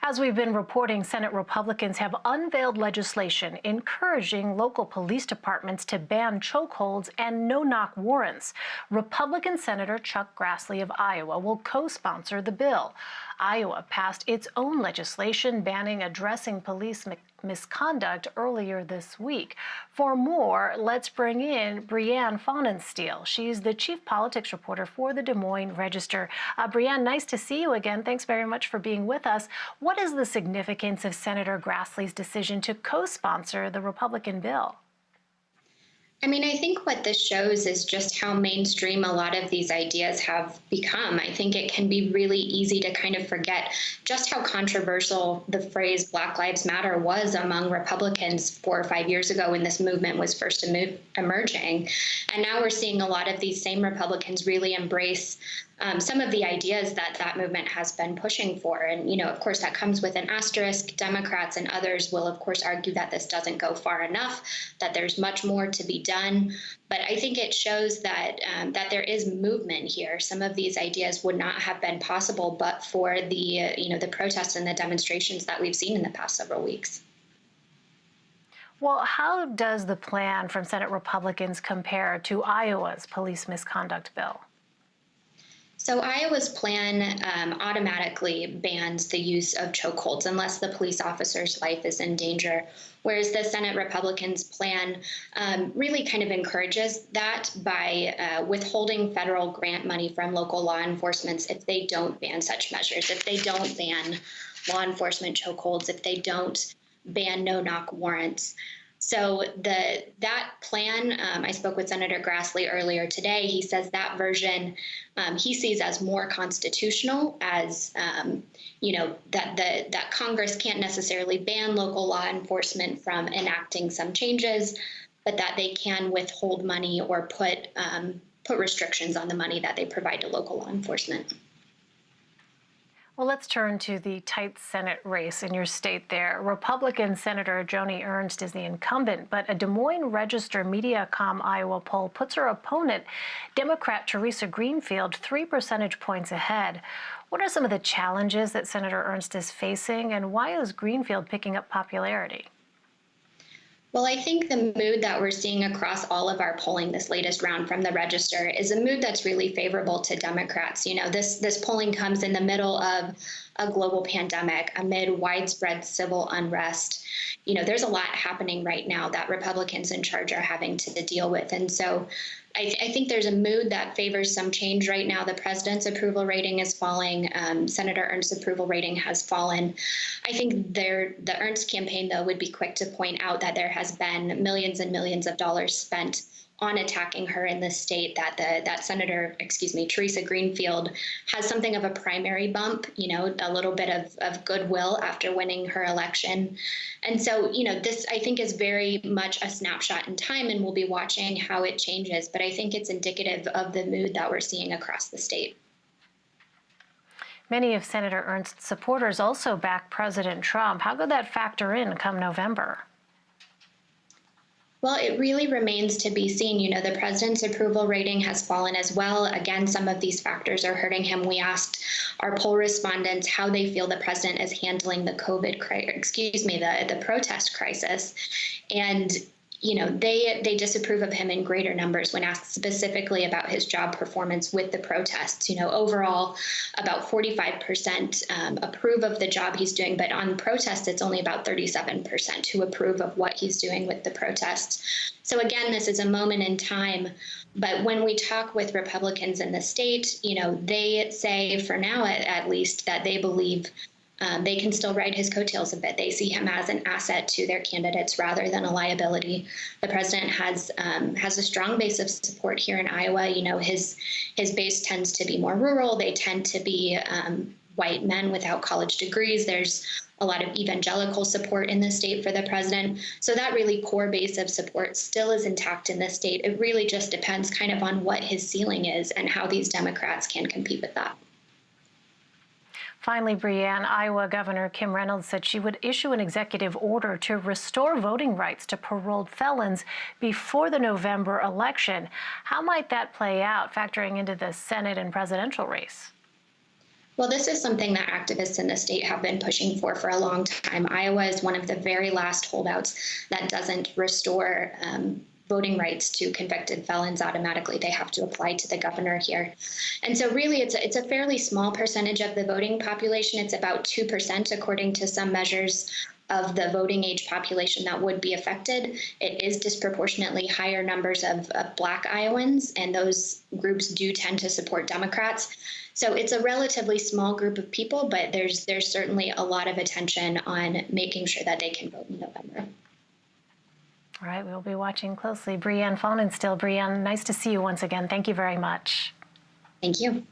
As we've been reporting, Senate Republicans have unveiled legislation encouraging local police departments to ban chokeholds and no-knock warrants. Republican Senator Chuck Grassley of Iowa will co-sponsor the bill. Iowa passed its own legislation banning addressing police misconduct earlier this week. For more, let's bring in Brianne Fahnensteel. She's the chief politics reporter for the Des Moines Register. Brianne, nice to see you again. Thanks very much for being with us. What is the significance of Senator Grassley's decision to co-sponsor the Republican bill? I think what this shows is just how mainstream a lot of these ideas have become. I think it can be really easy to kind of forget just how controversial the phrase Black Lives Matter was among Republicans 4 or 5 years ago when this movement was first emerging. And now we're seeing a lot of these same Republicans really embrace some of the ideas that that movement has been pushing for. And, of course, that comes with an asterisk. Democrats and others will, of course, argue that this doesn't go far enough, that there's much more to be done. But I think it shows that that there is movement here. Some of these ideas would not have been possible but for the, the protests and the demonstrations that we've seen in the past several weeks. Well, how does the plan from Senate Republicans compare to Iowa's police misconduct bill? So Iowa's plan automatically bans the use of chokeholds unless the police officer's life is in danger, whereas the Senate Republicans' plan really kind of encourages that by withholding federal grant money from local law enforcement if they don't ban such measures, if they don't ban law enforcement chokeholds, if they don't ban no-knock warrants. So that plan, I spoke with Senator Grassley earlier today. He says that version he sees as more constitutional, as that Congress can't necessarily ban local law enforcement from enacting some changes, but that they can withhold money or put restrictions on the money that they provide to local law enforcement. Well, let's turn to the tight Senate race in your state there. Republican Senator Joni Ernst is the incumbent, but a Des Moines Register Mediacom Iowa poll puts her opponent, Democrat Teresa Greenfield, 3 percentage points ahead. What are some of the challenges that Senator Ernst is facing, and why is Greenfield picking up popularity? Well, I think the mood that we're seeing across all of our polling this latest round from the Register is a mood that's really favorable to Democrats. This polling comes in the middle of a global pandemic, amid widespread civil unrest. There's a lot happening right now that Republicans in charge are having to deal with. And so I think there's a mood that favors some change right now. The president's approval rating is falling. Senator Ernst's approval rating has fallen. I think the Ernst campaign, though, would be quick to point out that there has been millions and millions of dollars spent on attacking her in the state, that Senator, Teresa Greenfield has something of a primary bump, a little bit of goodwill after winning her election. And so, this, I think, is very much a snapshot in time, and we'll be watching how it changes. But I think it's indicative of the mood that we're seeing across the state. Many of Senator Ernst's supporters also back President Trump. How could that factor in come November? Well, it really remains to be seen. The president's approval rating has fallen as well. Again, some of these factors are hurting him. We asked our poll respondents how they feel the president is handling the the protest crisis. And they disapprove of him in greater numbers when asked specifically about his job performance with the protests. Overall, about 45% approve of the job he's doing, but on protests, it's only about 37% who approve of what he's doing with the protests. So again, this is a moment in time. But when we talk with Republicans in the state, they say, for now at least, that they believe they can still ride his coattails a bit. They see him as an asset to their candidates rather than a liability. The president has a strong base of support here in Iowa. His base tends to be more rural. They tend to be white men without college degrees. There's a lot of evangelical support in the state for the president. So that really core base of support still is intact in the state. It really just depends kind of on what his ceiling is and how these Democrats can compete with that. Finally, Brianne, Iowa Governor Kim Reynolds said she would issue an executive order to restore voting rights to paroled felons before the November election. How might that play out, factoring into the Senate and presidential race? Well, this is something that activists in the state have been pushing for a long time. Iowa is one of the very last holdouts that doesn't restore voting rights to convicted felons automatically. They have to apply to the governor here. And so really it's a fairly small percentage of the voting population. It's about 2% according to some measures of the voting age population that would be affected. It is disproportionately higher numbers of Black Iowans, and those groups do tend to support Democrats. So it's a relatively small group of people, but there's certainly a lot of attention on making sure that they can vote in November. All right, we'll be watching closely. Breanne Faunen still. Breanne, nice to see you once again. Thank you very much. Thank you.